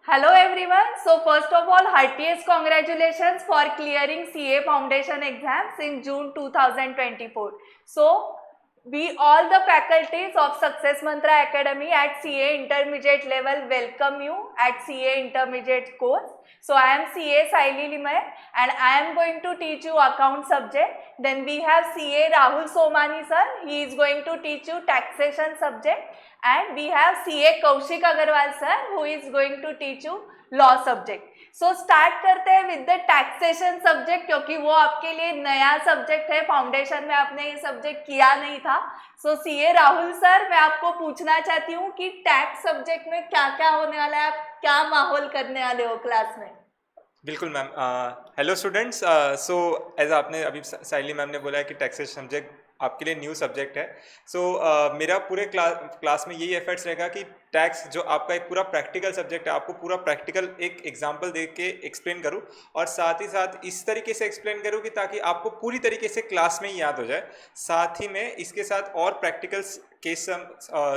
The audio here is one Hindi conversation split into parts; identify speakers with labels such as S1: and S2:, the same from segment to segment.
S1: Hello everyone. So first of all, heartiest congratulations for clearing CA Foundation exams in June 2024. So we all the faculties of Success Mantra Academy at CA Intermediate level welcome you at CA Intermediate course. So I am CA Saili Limay and I am going to teach you account subject. Then we have CA Rahul Somani sir. He is going to teach you taxation subject. And we have CA Kaushik Agarwal sir who is going to teach you law subject. So start करते हैं with the taxation subject क्योंकि वो आपके लिए नया सब्जेक्ट है, फाउंडेशन में आपने ये सब्जेक्ट किया नहीं था. So CA राहुल सर, मैं आपको पूछना चाहती हूँ कि टैक्स सब्जेक्ट में क्या क्या होने वाला है, आप क्या माहौल करने वाले हो क्लास में.
S2: बिल्कुल ma'am. Hello students. So as आपने अभी साइली मैम ने बोला है कि टैक्सेशन सब्जेक्ट आपके लिए न्यू सब्जेक्ट है. सो मेरा पूरे क्लास में यही एफर्ट्स रहेगा कि टैक्स जो आपका एक पूरा प्रैक्टिकल सब्जेक्ट है, आपको पूरा प्रैक्टिकल एक एग्जांपल दे के एक्सप्लेन करूं और साथ ही साथ इस तरीके से एक्सप्लेन करूं कि ताकि आपको पूरी तरीके से क्लास में ही याद हो जाए. साथ ही में इसके साथ और प्रैक्टिकल केस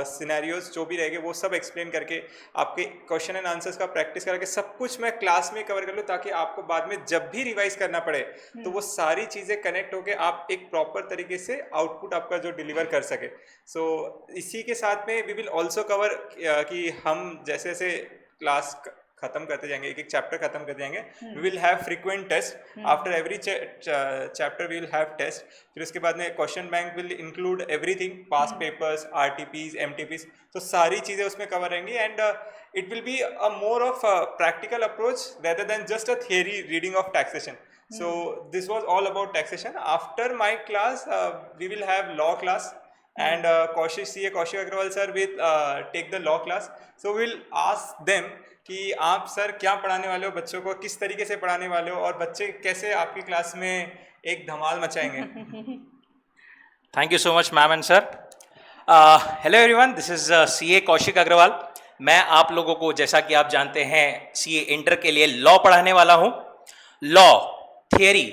S2: सिनेरियोज जो भी रहेंगे वो सब एक्सप्लेन करके आपके क्वेश्चन एंड आंसर्स का प्रैक्टिस करके सब कुछ मैं क्लास में कवर कर लूँ ताकि आपको बाद में जब भी रिवाइज करना पड़े तो वो सारी चीज़ें कनेक्ट होके आप एक प्रॉपर तरीके से आउटपुट आपका जो डिलीवर कर सके. सो इसी के साथ में वी विल ऑल्सो कवर कि हम जैसे जैसे क्लास खत्म करते जाएंगे, एक एक चैप्टर खत्म करते जाएंगे, we will have frequent test. After every chapter we will have test. फिर उसके बाद में question bank will include everything, past papers, RTPs, MTPs, तो सारी चीज़ें उसमें कवर रहेंगी. And it will be a more of practical approach rather than just a theory reading of taxation. So this was all about taxation. After my class, we will have law class, and CA Kaushik Agrawal sir will take the law class. So we'll ask them कि आप सर क्या पढ़ाने वाले हो, बच्चों को किस तरीके से पढ़ाने वाले हो और बच्चे कैसे आपकी क्लास में एक धमाल मचाएंगे.
S3: Thank you so much ma'am and sir. Hello everyone, this is CA Kaushik Agarwal. मैं आप लोगों को, जैसा कि आप जानते हैं, CA इंटर के लिए लॉ पढ़ाने वाला हूँ. लॉ थियरी,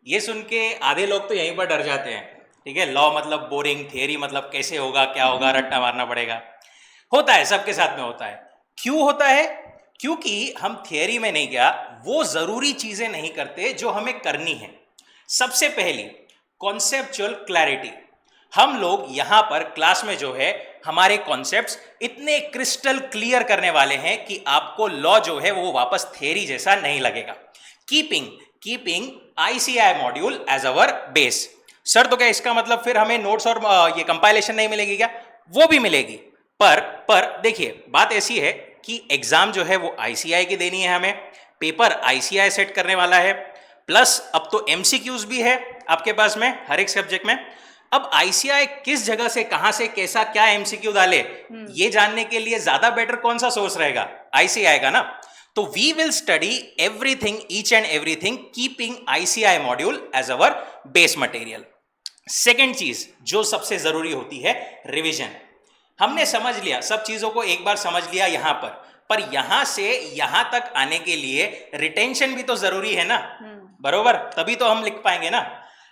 S3: ये सुन के आधे लोग तो यहीं पर डर जाते हैं. ठीक है, लॉ मतलब बोरिंग, थियरी मतलब कैसे होगा, क्या होगा, रट्टा मारना पड़ेगा. होता है, सबके साथ में होता है. क्यों होता है? क्योंकि हम थियरी में नहीं गया, वो जरूरी चीजें नहीं करते जो हमें करनी है. सबसे पहली कॉन्सेप्चुअल क्लैरिटी. हम लोग यहां पर क्लास में जो है हमारे कॉन्सेप्ट्स इतने क्रिस्टल क्लियर करने वाले हैं कि आपको लॉ जो है वो वापस थियरी जैसा नहीं लगेगा. Keeping ICAI module as our base. Sir, तो क्या इसका मतलब फिर हमें नोट्स और ये कंपाइलेशन नहीं मिलेगी क्या? वो भी मिलेगी. पर देखिए, बात ऐसी है कि एग्जाम जो है वो ICAI की देनी है हमें. पेपर ICAI सेट करने वाला है, प्लस अब तो MCQs भी है आपके पास में हर एक सब्जेक्ट में. अब ICAI किस जगह से, कहां से, कैसा, क्या MCQ डाले, ये जानने के लिए ज्यादा बेटर कौन सा सोर्स रहेगा? ICAI का ना. तो we will study everything, each and everything, keeping ICAI module as our base material. Second चीज जो सबसे जरूरी होती है, रिविजन. हमने समझ लिया, सब चीजों को एक बार समझ लिया यहां पर यहां से यहां तक आने के लिए रिटेंशन भी तो जरूरी है ना. बरोबर, तभी तो हम लिख पाएंगे ना.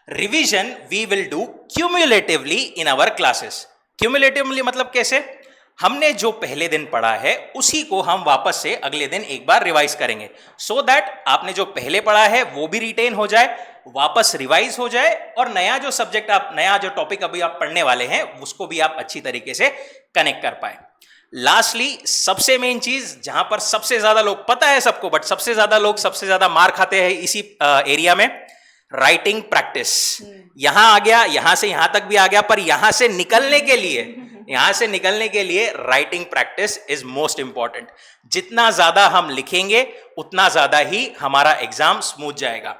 S3: Revision we will do cumulatively in our classes. Cumulatively मतलब कैसे? हमने जो पहले दिन पढ़ा है उसी को हम वापस से अगले दिन एक बार रिवाइज करेंगे, सो दैट आपने जो पहले पढ़ा है वो भी रिटेन हो जाए, वापस रिवाइज हो जाए, और नया जो सब्जेक्ट आप, नया जो टॉपिक अभी आप पढ़ने वाले हैं उसको भी आप अच्छी तरीके से कनेक्ट कर पाए. लास्टली, सबसे मेन चीज जहां पर सबसे ज्यादा लोग, पता है सबको, बट सबसे ज्यादा लोग सबसे ज्यादा मार खाते हैं इसी एरिया में, राइटिंग प्रैक्टिस. यहां आ गया, यहां से यहां तक भी आ गया, पर यहां से निकलने के लिए writing practice is most important. जितना ज्यादा हम लिखेंगे उतना ज्यादा ही हमारा एग्जाम स्मूथ जाएगा.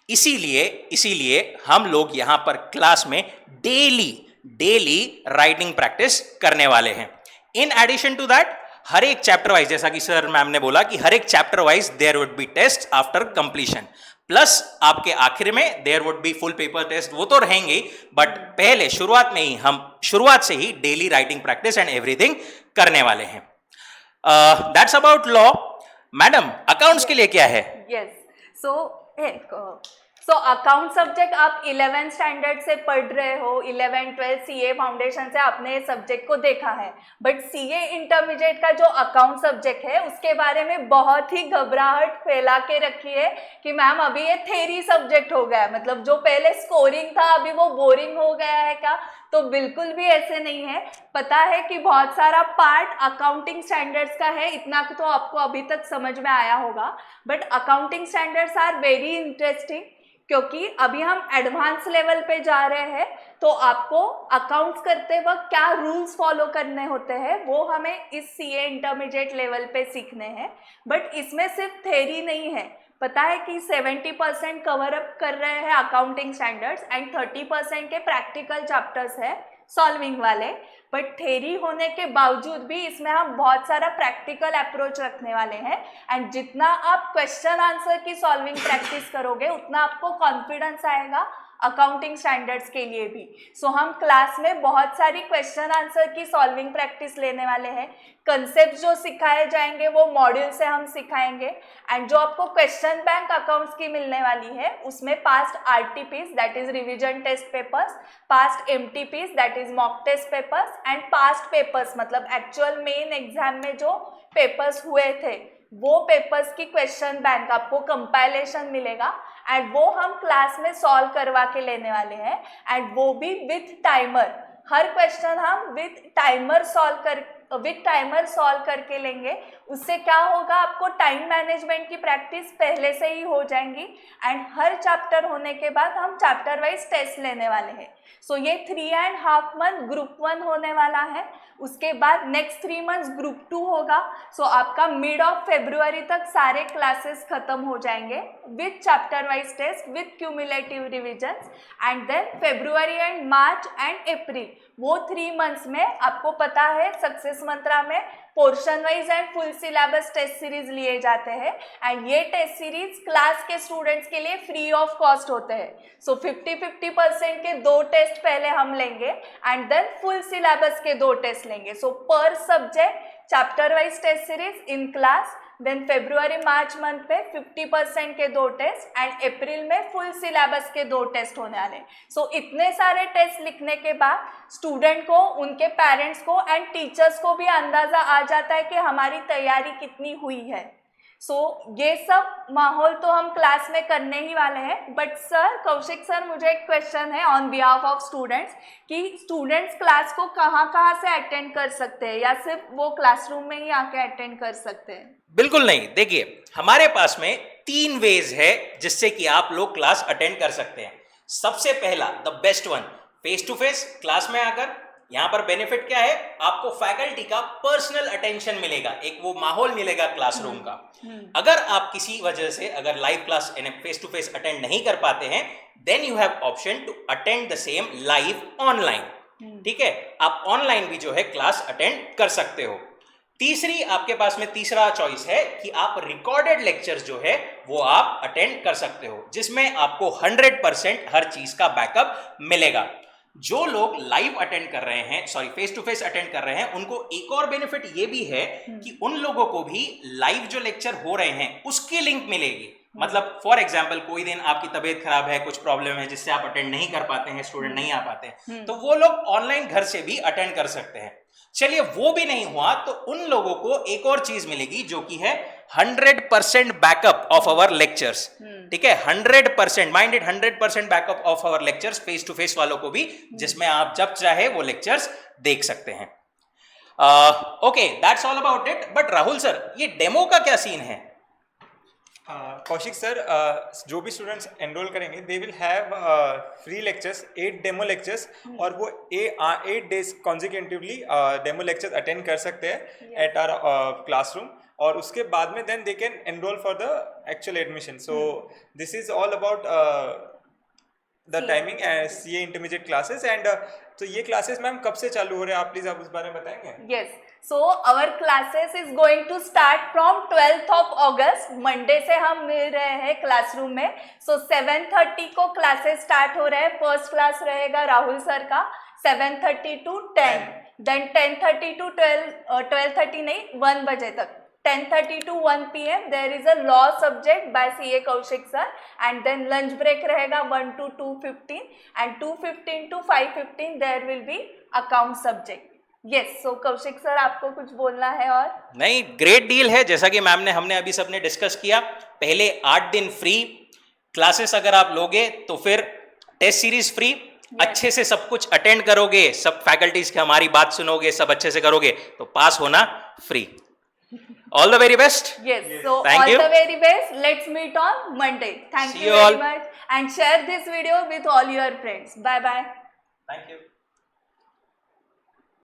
S3: इसीलिए हम लोग यहां पर क्लास में डेली राइटिंग प्रैक्टिस करने वाले हैं. इन एडिशन टू दैट, हर एक चैप्टर वाइज, जैसा कि सर मैम ने बोला कि हर एक chapter wise there would be test after completion, plus आपके आखिर में there would be full paper test. वो तो रहेंगे, बट पहले शुरुआत से ही daily writing practice and everything करने वाले हैं. That's about law. Madam, accounts के लिए क्या है?
S1: Yes, so so account subject आप 11th स्टैंडर्ड से पढ़ रहे हो, 11 12 सीए फाउंडेशन से आपने सब्जेक्ट को देखा है, बट सीए इंटरमीडिएट का जो अकाउंट सब्जेक्ट है उसके बारे में बहुत ही घबराहट फैला के रखी है कि मैम अभी ये थ्योरी सब्जेक्ट हो गया है, मतलब जो पहले स्कोरिंग था अभी वो बोरिंग हो गया है क्या? तो बिल्कुल भी ऐसे नहीं है। पता है कि बहुत सारा पार्ट अकाउंटिंग स्टैंडर्ड्स का है, इतना तो आपको अभी तक समझ में आया होगा, but accounting standards are very interesting क्योंकि अभी हम एडवांस लेवल पे जा रहे हैं, तो आपको अकाउंट्स करते वक्त क्या रूल्स फॉलो करने होते हैं वो हमें इस सीए इंटरमीडिएट लेवल पे सीखने हैं। बट इसमें सिर्फ थ्योरी नहीं है, पता है कि 70% कवर अप कर रहे हैं अकाउंटिंग स्टैंडर्ड्स एंड 30% के प्रैक्टिकल चैप्टर्स है सॉल्विंग वाले, बट थ्योरी होने के बावजूद भी इसमें हम बहुत सारा प्रैक्टिकल अप्रोच रखने वाले हैं एंड जितना आप क्वेश्चन आंसर की सॉल्विंग प्रैक्टिस करोगे उतना आपको कॉन्फिडेंस आएगा अकाउंटिंग स्टैंडर्ड्स के लिए भी। सो हम क्लास में बहुत सारी क्वेश्चन आंसर की सॉल्विंग प्रैक्टिस लेने वाले हैं। कंसेप्ट जो सिखाए जाएंगे वो मॉड्यूल से हम सिखाएंगे एंड जो आपको क्वेश्चन बैंक अकाउंट्स की मिलने वाली है उसमें past RTPs that is revision test papers, past MTPs that is mock test papers and past papers मतलब एक्चुअल मेन एग्जाम में जो पेपर्स हुए थे वो पेपर्स की क्वेश्चन बैंक आपको कंपाइलेशन मिलेगा एंड वो हम क्लास में सॉल्व करवा के लेने वाले हैं एंड वो भी विथ टाइमर। हर क्वेश्चन हम विथ टाइमर सॉल्व करके लेंगे। उससे क्या होगा, आपको टाइम मैनेजमेंट की प्रैक्टिस पहले से ही हो जाएंगी एंड हर चैप्टर होने के बाद हम चैप्टर वाइज टेस्ट लेने वाले हैं। सो ये 3.5 मंथ ग्रुप 1 होने वाला है, उसके बाद नेक्स्ट 3 मंथ्स ग्रुप 2 होगा। सो आपका मिड ऑफ फरवरी तक सारे क्लासेस खत्म हो जाएंगे with chapter wise test with cumulative revisions and then February and March and April वो 3 मंथ्स में आपको पता है सक्सेस मंत्रा में portion wise and full syllabus test series लिए जाते हैं एंड ये टेस्ट सीरीज क्लास के स्टूडेंट्स के लिए फ्री ऑफ कॉस्ट होते हैं। सो 50-50% के 2 टेस्ट पहले हम लेंगे एंड देन फुल सिलेबस के 2 टेस्ट लेंगे। सो पर subject chapter wise test series in class, then February March month पे 50% के 2 टेस्ट एंड अप्रैल में फुल सिलेबस के 2 टेस्ट होने वाले। सो इतने सारे टेस्ट लिखने के बाद स्टूडेंट को, उनके पेरेंट्स को एंड टीचर्स को भी अंदाज़ा आ जाता है कि हमारी तैयारी कितनी हुई है। सो ये सब माहौल तो हम क्लास में करने ही वाले हैं। बट सर, कौशिक सर, मुझे एक क्वेश्चन है ऑन बिहाफ ऑफ स्टूडेंट्स कि स्टूडेंट्स क्लास को कहाँ से अटेंड कर सकते हैं या सिर्फ वो क्लासरूम में ही आके अटेंड कर सकते हैं?
S3: बिल्कुल नहीं, देखिए हमारे पास में 3 वेज है जिससे कि आप लोग क्लास अटेंड कर सकते हैं। सबसे पहला the best one, face to face class में आकर। यहाँ पर बेनिफिट क्या है, आपको फैकल्टी का पर्सनल अटेंशन मिलेगा, एक वो माहौल मिलेगा क्लासरूम का। अगर आप किसी वजह से अगर live class face to face attend नहीं कर पाते हैं, then you have option to attend the same live online. ठीक है, आप ऑनलाइन भी जो है क्लास अटेंड कर सकते हो। तीसरी आपके पास में तीसरा चॉइस है कि आप रिकॉर्डेड लेक्चर्स जो है वो आप अटेंड कर सकते हो, जिसमें आपको 100% हर चीज का बैकअप मिलेगा। जो लोग लाइव अटेंड कर रहे हैं, sorry face to face attend कर रहे हैं, उनको एक और बेनिफिट ये भी है कि उन लोगों को भी लाइव जो लेक्चर हो रहे हैं उसकी लिंक मिलेगी। मतलब फॉर एग्जाम्पल कोई दिन आपकी तबीयत खराब है, कुछ प्रॉब्लम है जिससे आप अटेंड नहीं कर पाते हैं, स्टूडेंट नहीं आ पाते हैं, तो वो लोग ऑनलाइन घर से भी अटेंड कर सकते हैं। चलिए वो भी नहीं हुआ तो उन लोगों को एक और चीज मिलेगी जो कि है 100% बैकअप ऑफ आवर लेक्चर्स। ठीक है, 100% minded 100% backup of our lectures face to face वालों को भी, जिसमें आप जब चाहे वो लेक्चर्स देख सकते हैं। Okay, that's all about it. But Rahul sir, ये डेमो का क्या सीन है?
S2: कौशिक सर, जो भी स्टूडेंट्स एनरोल करेंगे they will have free lectures, 8 demo lectures, और वो 8 days consecutively demo lectures attend कर सकते हैं एट आवर क्लासरूम, और उसके बाद में then they can enroll for the actual admission. So this is all about the timing CA intermediate classes. And तो ये क्लासेस मैम कब से चालू हो रहे हैं, आप प्लीज आप उस बारे में बताएंगे?
S1: Yes, so our classes is going to start from 12th of August। Monday से हम मिल रहे हैं क्लासरूम में। सो 7:30 को क्लासेस स्टार्ट हो रहे हैं। फर्स्ट क्लास रहेगा राहुल सर का 7:30 to 10, देन 10:30 to 12:30 नहीं 1 बजे तक 10:30 to 1 p.m. there is a law subject by CA Kaushik sir, and then lunch break रहेगा 1 to 2:15, and 2:15 to 5:15 there will be account subject. Yes, so Kaushik sir आपको कुछ बोलना है? और
S3: नहीं, ग्रेट डील है। जैसा कि मैम ने हमने अभी सबने डिस्कस किया, पहले 8 दिन फ्री क्लासेस अगर आप लोगे तो फिर टेस्ट सीरीज फ्री, अच्छे से सब कुछ अटेंड करोगे, सब फैकल्टीज की हमारी बात सुनोगे, सब अच्छे से करोगे तो पास होना free. All the very best.
S1: yes, so
S3: Thank
S1: all
S3: you.
S1: the very best. Let's meet on Monday. Thank
S3: See
S1: you
S3: you
S1: very
S3: all.
S1: much, and share this video with all your friends. Bye bye.
S3: Thank you.